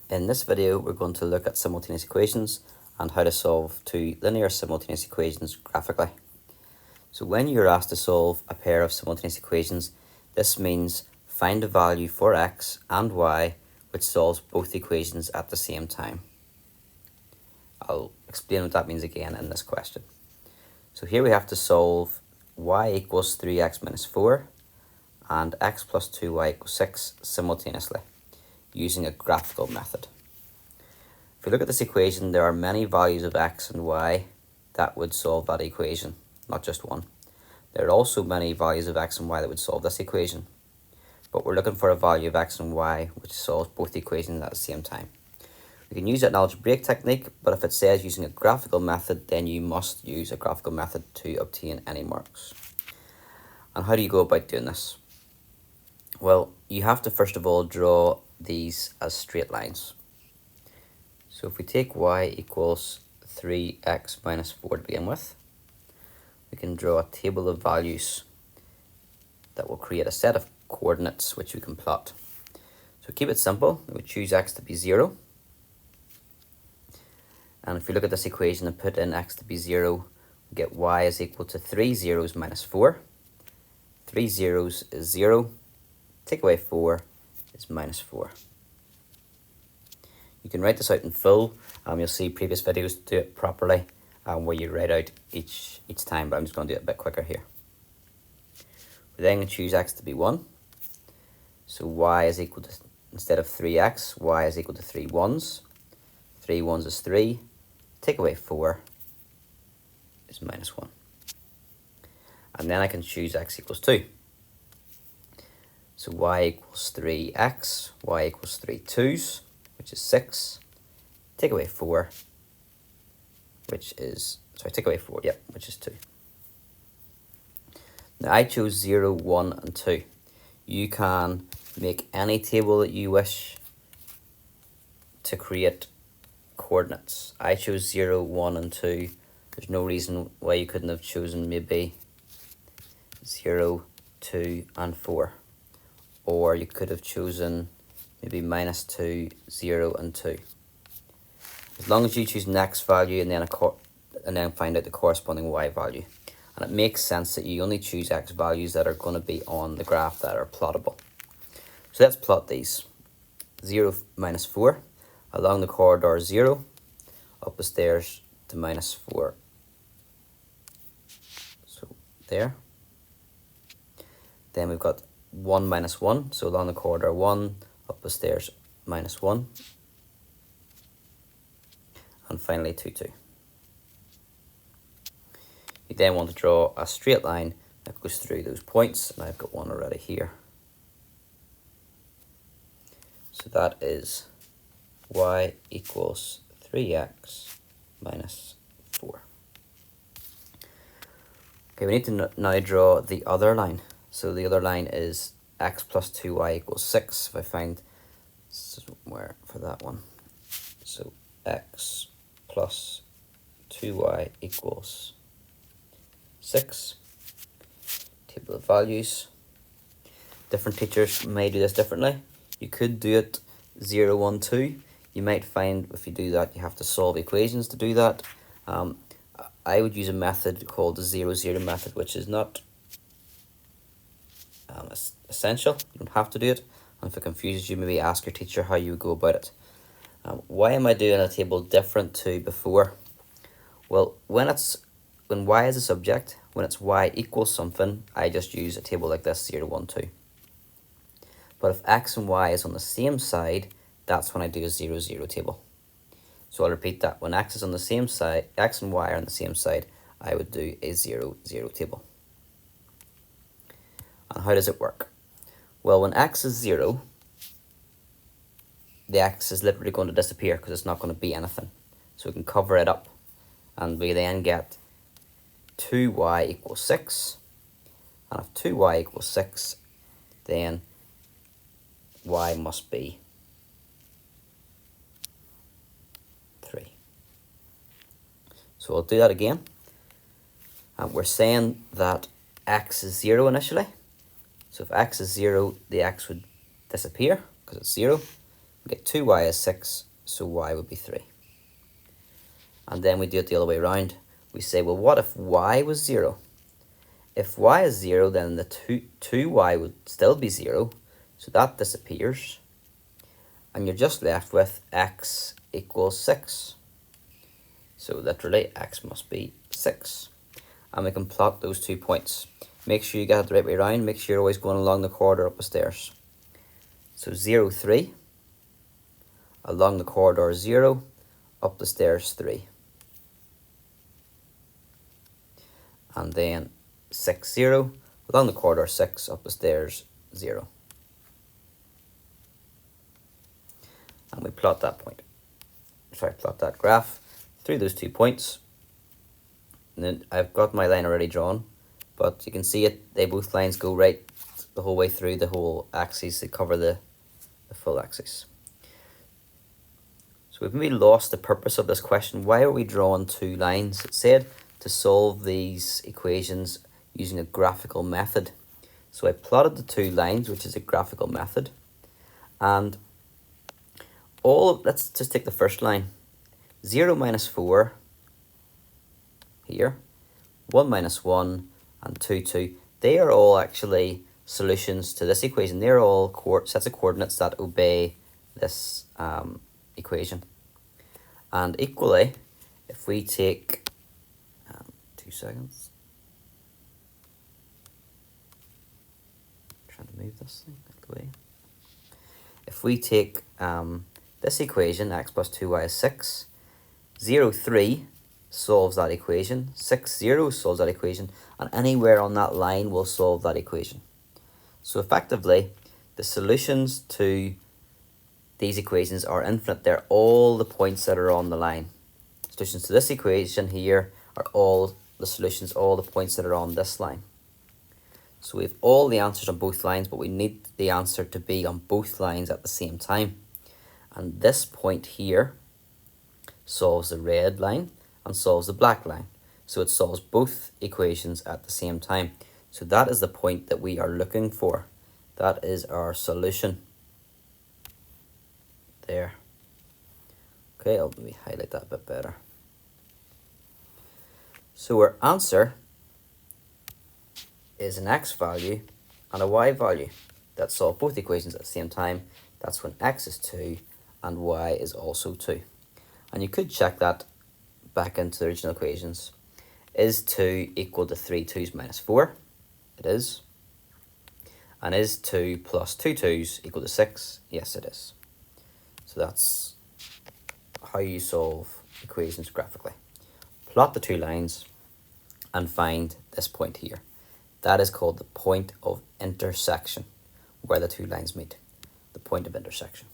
In this video, we're going to look at simultaneous equations and how to solve two linear simultaneous equations graphically. So when you're asked to solve a pair of simultaneous equations, this means find a value for x and y which solves both equations at the same time. I'll explain what that means again in this question. So here we have to solve y equals 3x minus 4 and x plus 2y equals 6 simultaneously, using a graphical method. If we look at this equation, there are many values of x and y that would solve that equation, not just one. There are also many values of x and y that would solve this equation, but we're looking for a value of x and y which solves both equations at the same time. We can use an algebraic technique, but if it says using a graphical method, then you must use a graphical method to obtain any marks. And how do you go about doing this? Well, you have to first of all draw these as straight lines. So if we take y equals 3x minus 4 to begin with, we can draw a table of values that will create a set of coordinates which we can plot. So keep it simple, we choose x to be 0. And if we look at this equation and put in x to be 0, we get y is equal to 3 zeros minus 4. 3 zeros is 0. Take away 4 is minus 4. You can write this out in full. You'll see previous videos do it properly, where you write out each time, but I'm just going to do it a bit quicker here. We then choose x to be 1. So y is equal to, instead of 3x, y is equal to 3 ones. 3 ones is 3. Take away 4 is minus 1. And then I can choose x equals 2. So y equals 3x, y equals 3 2's, which is 6. Take away 4, which is 2. Now I chose 0, 1, and 2. You can make any table that you wish to create coordinates. I chose 0, 1, and 2. There's no reason why you couldn't have chosen maybe 0, 2, and 4. Or you could have chosen maybe minus 2, 0, and 2. As long as you choose an x value and then find out the corresponding y value. And it makes sense that you only choose x values that are going to be on the graph that are plottable. So let's plot these. 0, minus 4, along the corridor 0, up the stairs to minus 4. So there. Then we've got 1 minus 1, so along the corridor 1, up the stairs minus 1. And finally 2, 2. You then want to draw a straight line that goes through those points, and I've got one already here. So that is y equals 3x minus 4. Okay, we need to now draw the other line. So the other line is x plus 2y equals 6. If I find somewhere for that one. So x plus 2y equals 6. Table of values. Different teachers may do this differently. You could do it 0, 1, 2. You might find if you do that, you have to solve equations to do that. I would use a method called the 0, 0 method, which is not essential. You don't have to do it. And if it confuses you, maybe ask your teacher how you would go about it. Why am I doing a table different to before? Well, when y is a subject, when it's y equals something, I just use a table like this, 0, 1, 2. But if x and y is on the same side, that's when I do a 0, 0 table. So I'll repeat that. When x is on the same side, x and y are on the same side, I would do a 0, 0 table. And how does it work? Well, when x is 0, the x is literally going to disappear because it's not going to be anything. So we can cover it up. And we then get 2y equals 6. And if 2y equals 6, then y must be 3. So I'll do that again. And we're saying that x is 0 initially. So if x is 0, the x would disappear because it's 0. We get 2y is 6, so y would be 3. And then we do it the other way around. We say, well, what if y was 0? If y is 0, then the 2y would still be 0, so that disappears. And you're just left with x equals 6. So literally, x must be 6. And we can plot those 2 points. Make sure you get it the right way around. Make sure you're always going along the corridor up the stairs. So 0, 3. Along the corridor 0, up the stairs 3. And then 6, 0. Along the corridor 6, up the stairs 0. And we plot that point. Plot that graph through those 2 points. And then I've got my line already drawn, but you can see it. Both lines go right the whole way through the whole axis. They cover the full axis. So we've maybe lost the purpose of this question. Why are we drawing 2 lines? It said to solve these equations using a graphical method. So I plotted the 2 lines, which is a graphical method, and let's just take the first line. 0 minus 4 here, 1 minus 1, and 2, 2. They are all actually solutions to this equation. They're all sets of coordinates that obey this equation. And equally, if we take 2 seconds. Trying to move this thing out of the way. If we take this equation, x plus 2y is 6, 0, 3 solves that equation, 6, 0 solves that equation, and anywhere on that line will solve that equation. So effectively, the solutions to these equations are infinite. They're all the points that are on the line. Solutions to this equation here are all the solutions, all the points that are on this line. So we have all the answers on both lines, but we need the answer to be on both lines at the same time. And this point here solves the red line and solves the black line. So it solves both equations at the same time. So that is the point that we are looking for. That is our solution. There. Okay, let me highlight that a bit better. So our answer is an x value and a y value that solve both equations at the same time. That's when x is 2 and y is also 2. And you could check that back into the original equations. Is 2 equal to 3 2's minus 4? It is. And is 2 plus 2 2's equal to 6? Yes, it is. So that's how you solve equations graphically. Plot the 2 lines and find this point here. That is called the point of intersection, where the 2 lines meet. The point of intersection.